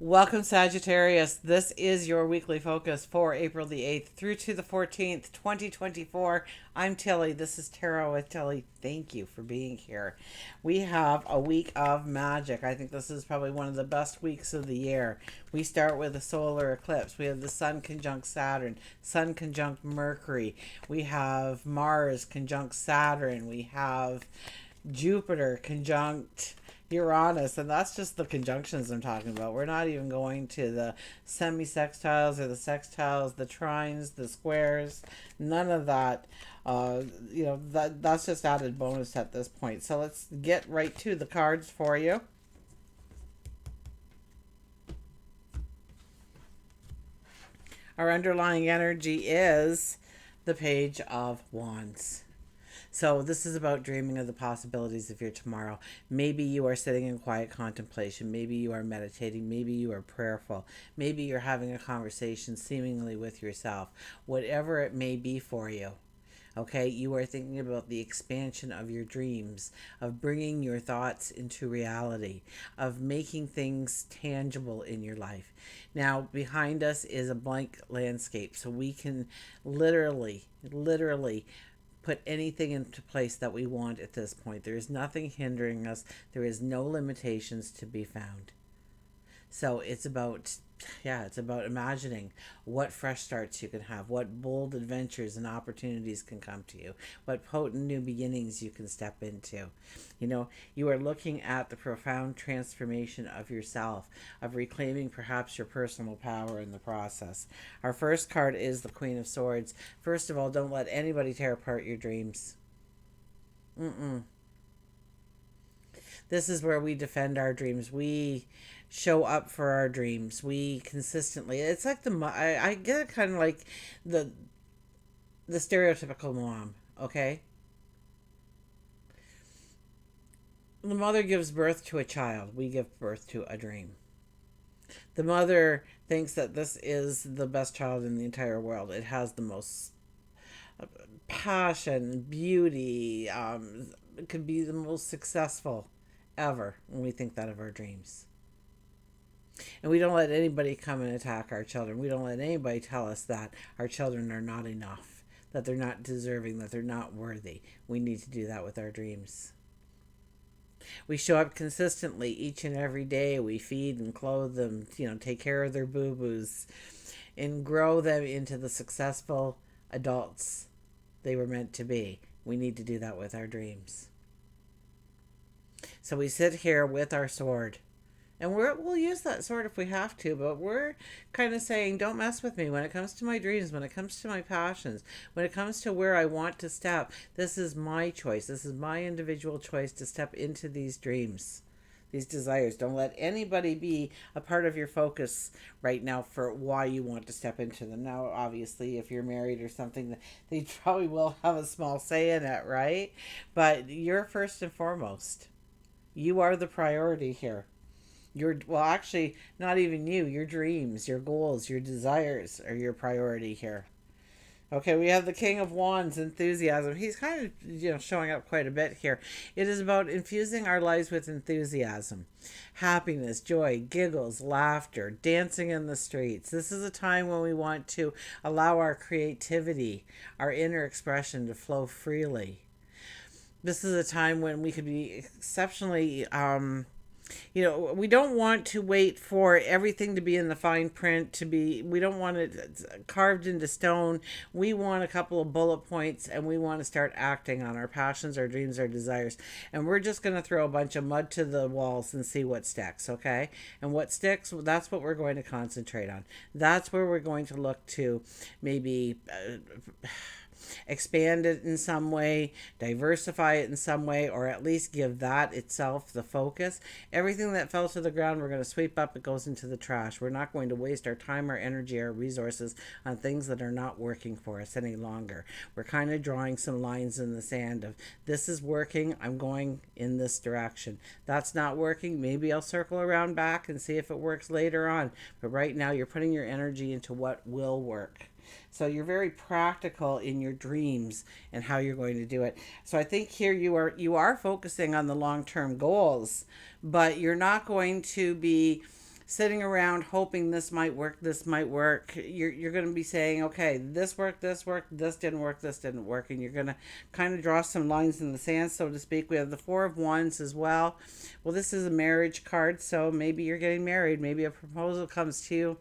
Welcome, Sagittarius. This is your weekly focus for April the 8th through to the 14th, 2024. I'm Tilly. This is Tarot with Tilly. Thank you for being here. We have a week of magic. I think this is probably one of the best weeks of the year. We start with a solar eclipse. We have the Sun conjunct Saturn, Sun conjunct Mercury. We have Mars conjunct Saturn. We have Jupiter conjunct Uranus, and that's just the conjunctions I'm talking about. We're not even going to the semi-sextiles or the sextiles, the trines, the squares, none of that. That's just added bonus at this point. So let's get right to the cards for you. Our underlying energy is the Page of Wands. So this is about dreaming of the possibilities of your tomorrow. Maybe you are sitting in quiet contemplation. Maybe you are meditating. Maybe you are prayerful. Maybe you're having a conversation seemingly with yourself. Whatever it may be for you. Okay, you are thinking about the expansion of your dreams, of bringing your thoughts into reality, of making things tangible in your life. Now, behind us is a blank landscape, so we can literally put anything into place that we want at this point. There is nothing hindering us. There is no limitations to be found. So it's about imagining what fresh starts you can have, what bold adventures and opportunities can come to you, what potent new beginnings you can step into. You are looking at the profound transformation of yourself, of reclaiming perhaps your personal power in the process. Our first card is the Queen of Swords. First of all, don't let anybody tear apart your dreams. This is where we defend our dreams. We show up for our dreams. We consistently. It's like I get it kind of like the the stereotypical mom. Okay, the mother gives birth to a child. We give birth to a dream. The mother thinks that this is the best child in the entire world. It has the most passion, beauty. It could be the most successful ever when we think that of our dreams. And we don't let anybody come and attack our children. We don't let anybody tell us that our children are not enough, that they're not deserving, that they're not worthy. We need to do that with our dreams. We show up consistently each and every day. We feed and clothe them, take care of their boo boos, and grow them into the successful adults they were meant to be. We need to do that with our dreams. So we sit here with our sword. And we'll use that sword if we have to, but we're kind of saying, don't mess with me when it comes to my dreams, when it comes to my passions, when it comes to where I want to step. This is my choice. This is my individual choice to step into these dreams, these desires. Don't let anybody be a part of your focus right now for why you want to step into them. Now, obviously, if you're married or something, they probably will have a small say in it, right? But you're first and foremost. You are the priority here. Actually, not even you. Your dreams, your goals, your desires are your priority here. Okay, we have the King of Wands, enthusiasm. He's kind of, showing up quite a bit here. It is about infusing our lives with enthusiasm, happiness, joy, giggles, laughter, dancing in the streets. This is a time when we want to allow our creativity, our inner expression to flow freely. This is a time when we could be exceptionally we don't want to wait for everything to be in the fine print, we don't want it carved into stone. We want a couple of bullet points, and we want to start acting on our passions, our dreams, our desires. And we're just going to throw a bunch of mud to the walls and see what sticks, okay? And what sticks, that's what we're going to concentrate on. That's where we're going to look to maybe expand it in some way, diversify it in some way, or at least give that itself the focus. Everything that fell to the ground, we're going to sweep up. It goes into the trash. We're not going to waste our time, our energy, our resources on things that are not working for us any longer. We're kind of drawing some lines in the sand of, this is working, I'm going in this direction. That's not working, maybe I'll circle around back and see if it works later on. But right now, you're putting your energy into what will work. So you're very practical in your dreams and how you're going to do it. So I think here you are focusing on the long-term goals, but you're not going to be sitting around hoping this might work, this might work. You're going to be saying, okay, this worked, this didn't work. And you're going to kind of draw some lines in the sand, so to speak. We have the Four of Wands as well. Well, this is a marriage card, so maybe you're getting married. Maybe a proposal comes to you.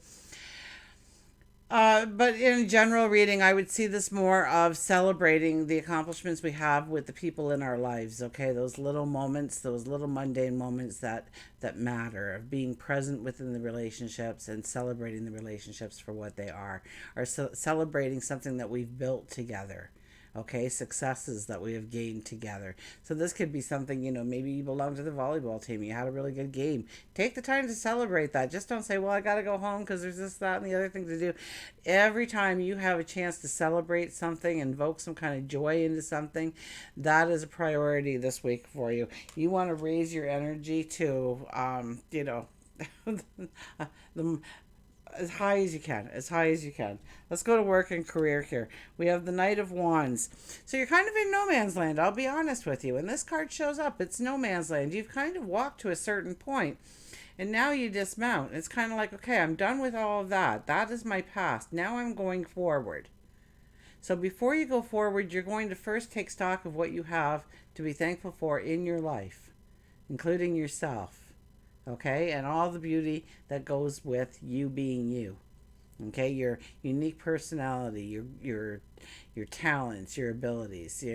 But in general reading, I would see this more of celebrating the accomplishments we have with the people in our lives. Okay, those little moments, those little mundane moments that matter, of being present within the relationships and celebrating the relationships for what they are, or celebrating something that we've built together. Okay, successes that we have gained together. So this could be something, maybe you belong to the volleyball team, you had a really good game. Take the time to celebrate that. Just don't say, well, I got to go home because there's this, that, and the other thing to do. Every time you have a chance to celebrate something, invoke some kind of joy into something, that is a priority this week for you. You want to raise your energy to, the as high as you can, as high as you can. Let's go to work and career here. We have the Knight of Wands. So you're kind of in no man's land, I'll be honest with you. And this card shows up, it's no man's land. You've kind of walked to a certain point, and now you dismount. It's kind of like, okay, I'm done with all of that. That is my past. Now I'm going forward. So before you go forward, you're going to first take stock of what you have to be thankful for in your life, including yourself. Okay, and all the beauty that goes with you being you. Okay, your unique personality, your talents, your abilities,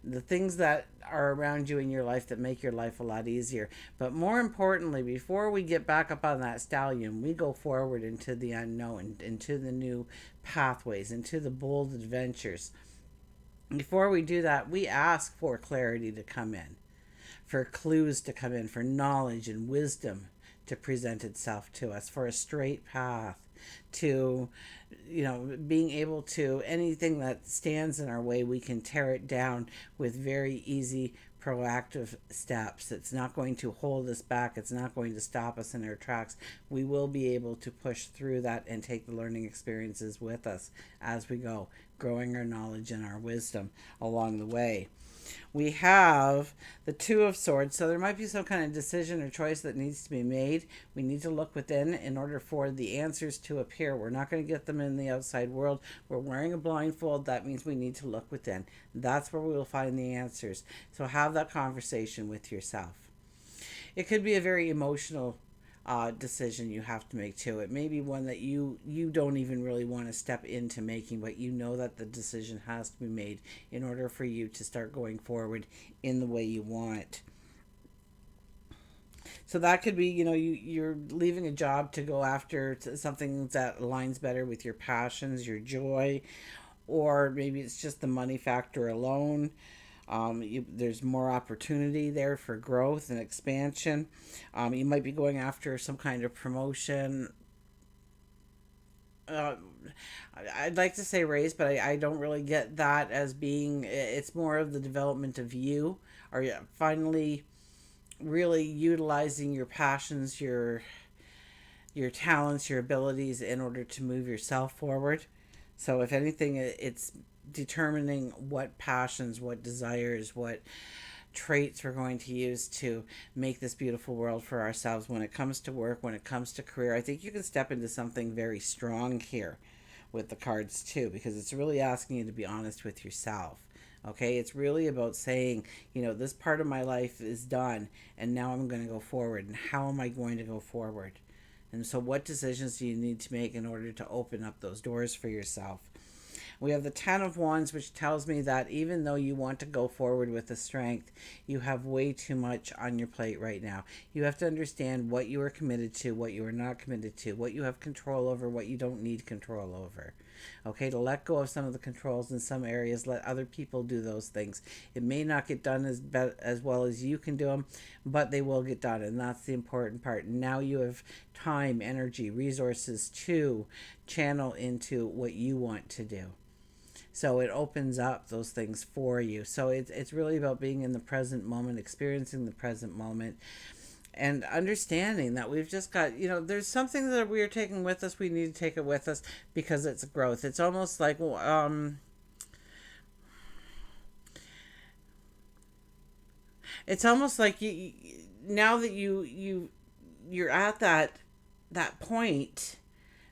the things that are around you in your life that make your life a lot easier. But more importantly, before we get back up on that stallion, we go forward into the unknown, into the new pathways, into the bold adventures. Before we do that, we ask for clarity to come in, for clues to come in, for knowledge and wisdom to present itself to us, for a straight path, to, being able to, anything that stands in our way, we can tear it down with very easy, proactive steps. It's not going to hold us back. It's not going to stop us in our tracks. We will be able to push through that and take the learning experiences with us as we go, growing our knowledge and our wisdom along the way. We have the Two of Swords, so there might be some kind of decision or choice that needs to be made. We need to look within in order for the answers to appear. We're not going to get them in the outside world. We're wearing a blindfold. That means we need to look within. That's where we will find the answers. So have that conversation with yourself. It could be a very emotional decision you have to make too. It may be one that you don't even really want to step into making, but you know that the decision has to be made in order for you to start going forward in the way you want. So that could be, you're leaving a job to go after something that aligns better with your passions, your joy, or maybe it's just the money factor alone. There's more opportunity there for growth and expansion. You might be going after some kind of promotion. I'd like to say raise, but I don't really get that as being, it's more of the development of you, or finally really utilizing your passions, your talents, your abilities in order to move yourself forward. So if anything, it's determining what passions, what desires, what traits we're going to use to make this beautiful world for ourselves. When it comes to work, when it comes to career, I think you can step into something very strong here with the cards too, because it's really asking you to be honest with yourself. Okay, it's really about saying, this part of my life is done, and now I'm going to go forward. And how am I going to go forward? And so what decisions do you need to make in order to open up those doors for yourself? We have the Ten of Wands, which tells me that even though you want to go forward with the strength, you have way too much on your plate right now. You have to understand what you are committed to, what you are not committed to, what you have control over, what you don't need control over. Okay, to let go of some of the controls in some areas, let other people do those things. It may not get done as well as you can do them, but they will get done, and that's the important part. Now you have time, energy, resources to channel into what you want to do. So it opens up those things for you. So it's really about being in the present moment, experiencing the present moment, and understanding that we've just got, there's something that we are taking with us. We need to take it with us because it's growth. It's almost like, it's almost like now that you're at that that point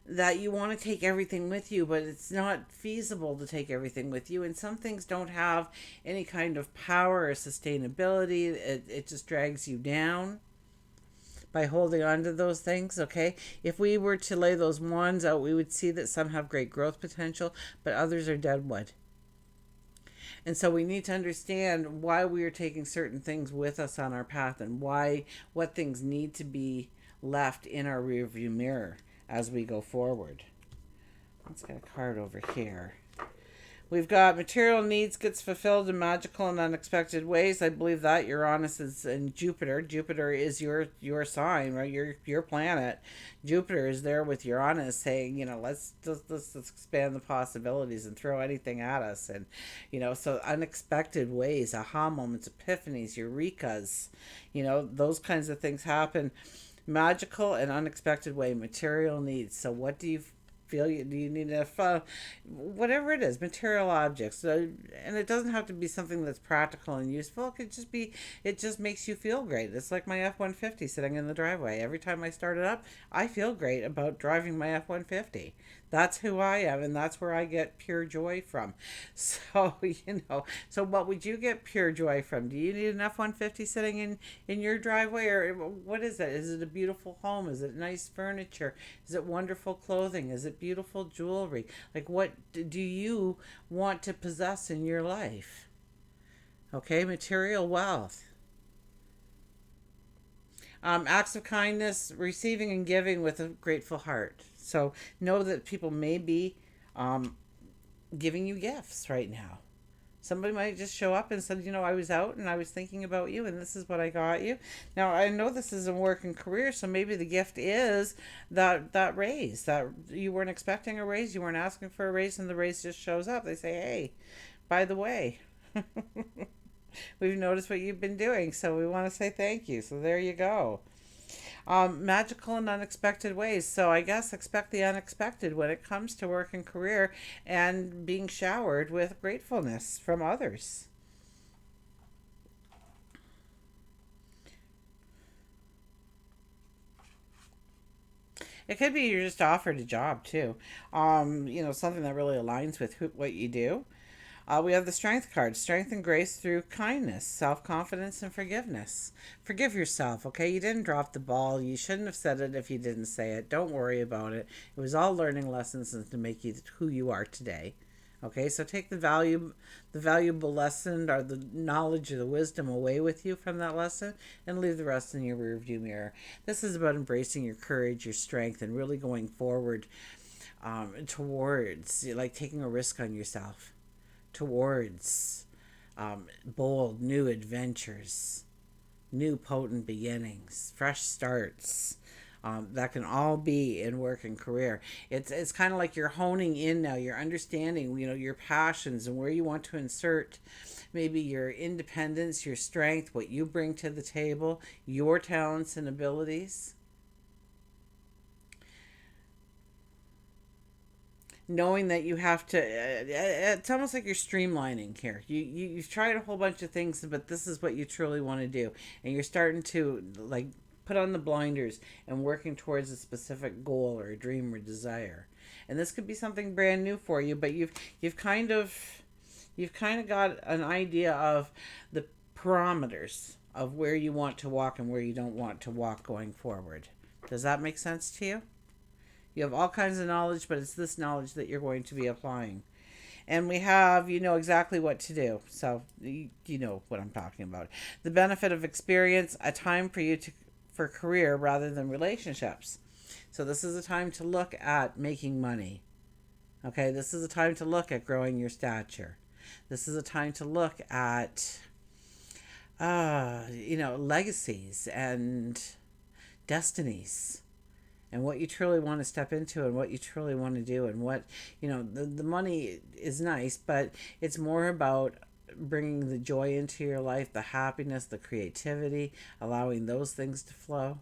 that you want to take everything with you, but it's not feasible to take everything with you. And some things don't have any kind of power or sustainability. It just drags you down by holding on to those things, okay? If we were to lay those wands out, we would see that some have great growth potential, but others are dead wood. And so we need to understand why we are taking certain things with us on our path and why what things need to be left in our rearview mirror as we go forward. Let's get a card over here. We've got material needs gets fulfilled in magical and unexpected ways. I believe that Uranus is in Jupiter. Jupiter is your sign, right? Your planet. Jupiter is there with Uranus saying, let's expand the possibilities and throw anything at us. And, so unexpected ways, aha moments, epiphanies, eurekas, those kinds of things happen. Magical and unexpected way, material needs. So what do you feel? Do you need whatever it is, material objects? So, and it doesn't have to be something that's practical and useful. It could just be, it just makes you feel great. It's like my F-150 sitting in the driveway. Every time I start it up, I feel great about driving my F-150. That's who I am, and that's where I get pure joy from. So, so what would you get pure joy from? Do you need an F-150 sitting in your driveway, or what is it? Is it a beautiful home? Is it nice furniture? Is it wonderful clothing? Is it beautiful jewelry? Like, what do you want to possess in your life? Okay, material wealth. Acts of kindness, receiving and giving with a grateful heart. So know that people may be giving you gifts right now. Somebody might just show up and said, I was out and I was thinking about you and this is what I got you. Now, I know this is a work and career, so maybe the gift is that raise, that you weren't expecting a raise, you weren't asking for a raise, and the raise just shows up. They say, hey, by the way, we've noticed what you've been doing, so we want to say thank you. So there you go. Magical and unexpected ways. So I guess expect the unexpected when it comes to work and career and being showered with gratefulness from others. It could be you're just offered a job too. Something that really aligns with what you do. We have the Strength card. Strength and grace through kindness, self-confidence, and forgiveness. Forgive yourself, okay? You didn't drop the ball. You shouldn't have said it if you didn't say it. Don't worry about it. It was all learning lessons to make you who you are today. Okay, so take the valuable lesson or the knowledge or the wisdom away with you from that lesson and leave the rest in your rearview mirror. This is about embracing your courage, your strength, and really going forward towards, like, taking a risk on yourself, towards bold new adventures, new potent beginnings, fresh starts. That can all be in work and career. It's kind of like you're honing in now. You're understanding, your passions and where you want to insert maybe your independence, your strength, what you bring to the table, your talents and abilities. Knowing that you have to, it's almost like you're streamlining here. You've tried a whole bunch of things, but this is what you truly want to do, and you're starting to put on the blinders and working towards a specific goal or a dream or desire. And this could be something brand new for you, but you've kind of got an idea of the parameters of where you want to walk and where you don't want to walk going forward. Does that make sense to you? You have all kinds of knowledge, but it's this knowledge that you're going to be applying. And we have, exactly what to do. So you know what I'm talking about. The benefit of experience, a time for career rather than relationships. So this is a time to look at making money. Okay, this is a time to look at growing your stature. This is a time to look at, legacies and destinies, and what you truly want to step into and what you truly want to do, and what, the money is nice, but it's more about bringing the joy into your life, the happiness, the creativity, allowing those things to flow.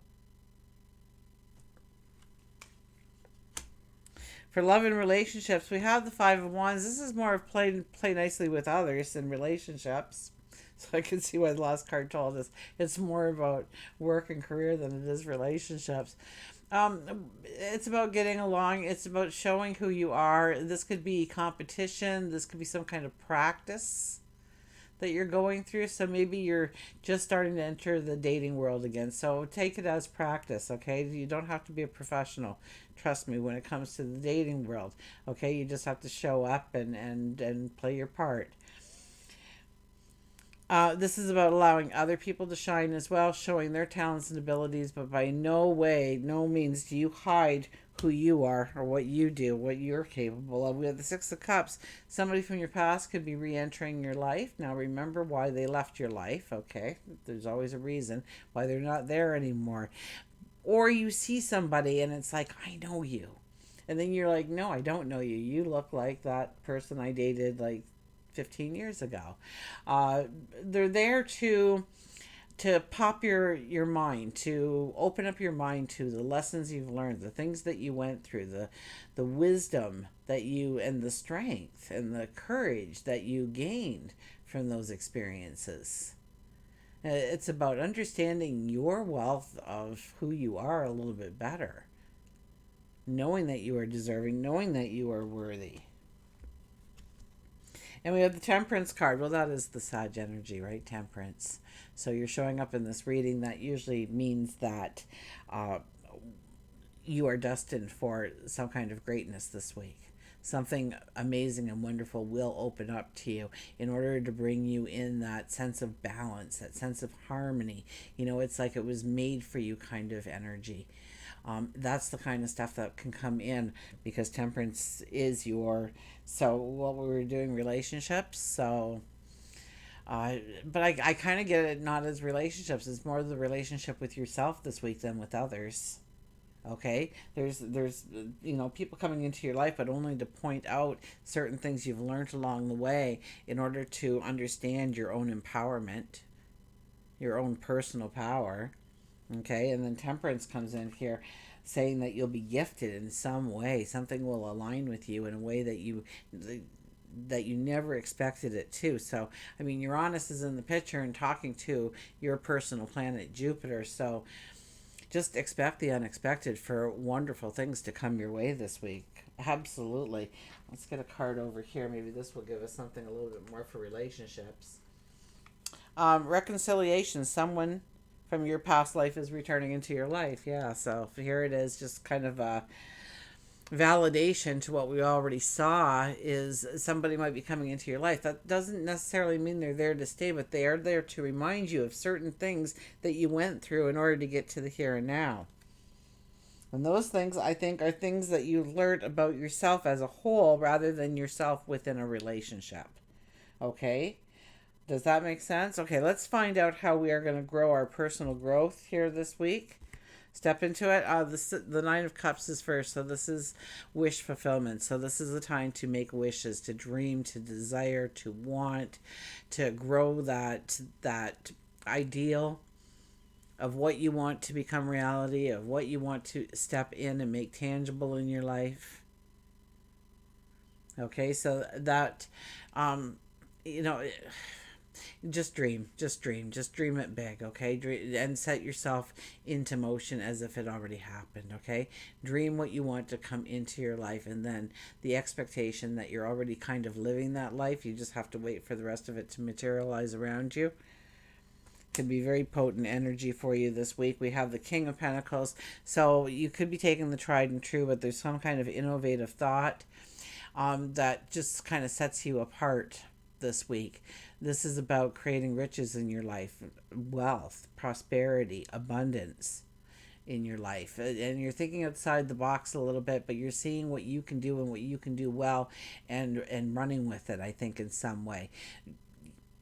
For love and relationships, we have the Five of Wands. This is more of play nicely with others than relationships. So I can see why the last card told us it's more about work and career than it is relationships. It's about getting along. It's about showing who you are. This could be competition. This could be some kind of practice that you're going through. So maybe you're just starting to enter the dating world again. So take it as practice, okay? You don't have to be a professional. Trust me, when it comes to the dating world, okay? You just have to show up and play your part. This is about allowing other people to shine as well, showing their talents and abilities, but by no way, no means do you hide who you are or what you do, what you're capable of. We have the Six of Cups. Somebody from your past could be re entering your life. Now, remember why they left your life, okay? There's always a reason why they're not there anymore. Or you see somebody and it's like, I know you. And then you're like, no, I don't know you. You look like that person I dated like 15 years ago. Uh, they're there to pop your mind, to open up your mind to the lessons you've learned, the things that you went through, the wisdom that you and the strength and the courage that you gained from those experiences. It's about understanding your wealth of who you are a little bit better, knowing that you are deserving, knowing that you are worthy. And we have the Temperance card. Well, that is the Sag energy, right? Temperance. So you're showing up in this reading. That usually means that uh, you are destined for some kind of greatness this week. Something amazing and wonderful will open up to you in order to bring you in that sense of balance, that sense of harmony. You know, it's like it was made for you kind of energy. That's the kind of stuff that can come in because temperance is your. So, what we were doing, relationships. So, but I kind of get it not as relationships. It's more the relationship with yourself this week than with others. Okay, there's people coming into your life, but only to point out certain things you've learned along the way in order to understand your own empowerment, your own personal power. Okay, and then temperance comes in here saying that you'll be gifted in some way. Something will align with you in a way that you never expected it to. So, I mean, Uranus is in the picture and talking to your personal planet Jupiter. So, just expect the unexpected for wonderful things to come your way this week. Absolutely. Let's get a card over here. Maybe this will give us something a little bit more for relationships. Reconciliation. Someone from your past life is returning into your life. Yeah, so here it is, just kind of a validation to what we already saw is somebody might be coming into your life. That doesn't necessarily mean they're there to stay, but they are there to remind you of certain things that you went through in order to get to the here and now. And those things, I think, are things that you learned about yourself as a whole rather than yourself within a relationship. Okay? Does that make sense? Okay, let's find out how we are going to grow our personal growth here this week. Step into it. The Nine of Cups is first, so this is wish fulfillment. So this is the time to make wishes, to dream, to desire, to want, to grow that ideal of what you want to become reality, of what you want to step in and make tangible in your life. Okay, so that, you know. Just dream it big, okay? And set yourself into motion as if it already happened, okay? Dream what you want to come into your life, and then the expectation that you're already kind of living that life. You just have to wait for the rest of it to materialize around you. Can be very potent energy for you this week. We have the King of Pentacles, so you could be taking the tried and true, but there's some kind of innovative thought that just kind of sets you apart this week. This is about creating riches in your life, wealth, prosperity, abundance in your life. And you're thinking outside the box a little bit, but you're seeing what you can do and what you can do well and running with it, I think, in some way.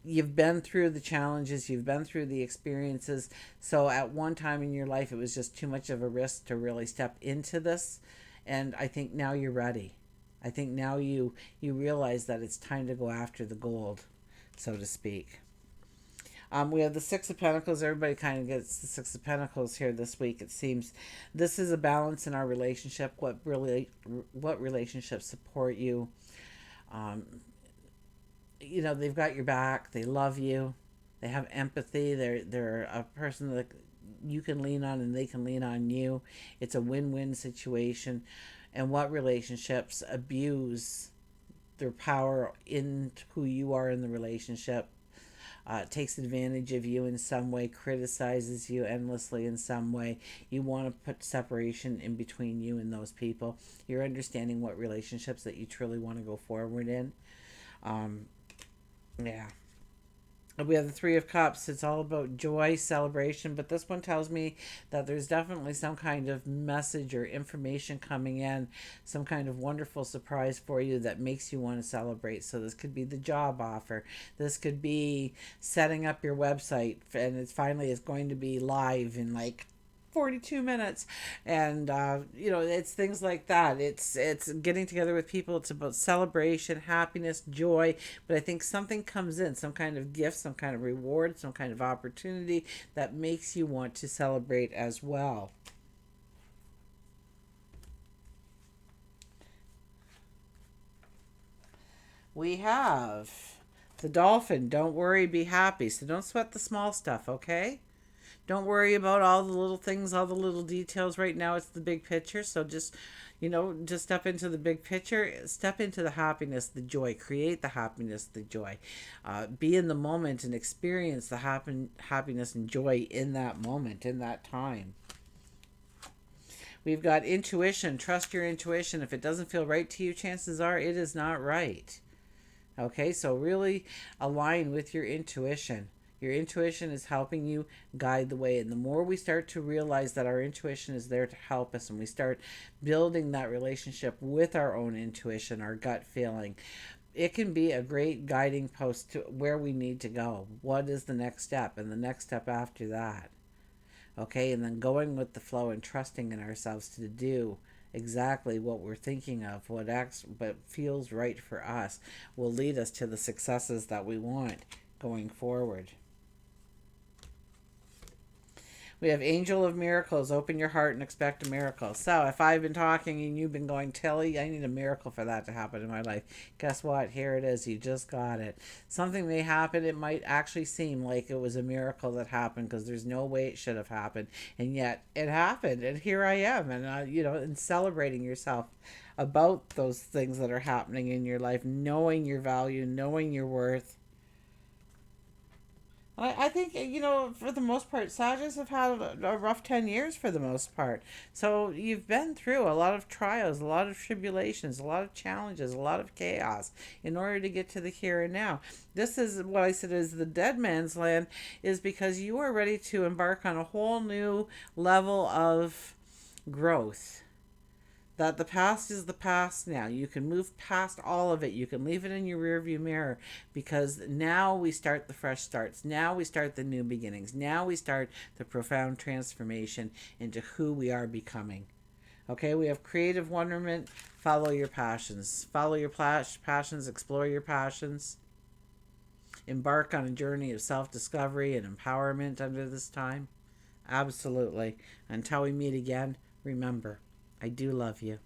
You've been through the challenges, you've been through the experiences. So at one time in your life, it was just too much of a risk to really step into this. And I think now you're ready. I think now you realize that it's time to go after the gold, so to speak. We have the Six of Pentacles. Everybody kind of gets the Six of Pentacles here this week, it seems. This is a balance in our relationship. What relationships support you? They've got your back. They love you. They have empathy. They're a person that you can lean on and they can lean on you. It's a win-win situation. And what relationships abuse their power in who you are in the relationship, takes advantage of you in some way, criticizes you endlessly in some way. You want to put separation in between you and those people. You're understanding what relationships that you truly want to go forward in. Um, yeah. We have the Three of Cups. It's all about joy, celebration, but this one tells me that there's definitely some kind of message or information coming in, some kind of wonderful surprise for you that makes you want to celebrate. So this could be the job offer. This could be setting up your website, and it's finally is going to be live in like 42 minutes. And it's things like that. It's getting together with people. It's about celebration, happiness, joy. But I think something comes in, some kind of gift, some kind of reward, some kind of opportunity that makes you want to celebrate as well. We have the dolphin. Don't worry, be happy. So don't sweat the small stuff, okay? Don't worry about all the little things, all the little details. Right now, it's the big picture. So just step into the big picture. Step into the happiness, the joy. Create the happiness, the joy. Be in the moment and experience the happiness and joy in that moment, in that time. We've got intuition. Trust your intuition. If it doesn't feel right to you, chances are it is not right. Okay, so really align with your intuition. Your intuition is helping you guide the way. And the more we start to realize that our intuition is there to help us, and we start building that relationship with our own intuition, our gut feeling, it can be a great guiding post to where we need to go. What is the next step? And the next step after that. Okay, and then going with the flow and trusting in ourselves to do exactly what we're thinking of, what feels right for us, will lead us to the successes that we want going forward. We have Angel of Miracles. Open your heart and expect a miracle. So if I've been talking and you've been going, Tilly, I need a miracle for that to happen in my life. Guess what? Here it is. You just got it. Something may happen. It might actually seem like it was a miracle that happened because there's no way it should have happened. And yet it happened. And here I am. And celebrating yourself about those things that are happening in your life, knowing your value, knowing your worth. I think, for the most part, Sages have had a rough 10 years for the most part. So you've been through a lot of trials, a lot of tribulations, a lot of challenges, a lot of chaos in order to get to the here and now. This is what I said is the dead man's land, is because you are ready to embark on a whole new level of growth. That the past is the past now. You can move past all of it. You can leave it in your rearview mirror, because now we start the fresh starts. Now we start the new beginnings. Now we start the profound transformation into who we are becoming. Okay, we have creative wonderment. Follow your passions. Follow your passions. Explore your passions. Embark on a journey of self-discovery and empowerment under this time. Absolutely. Until we meet again, remember, I do love you.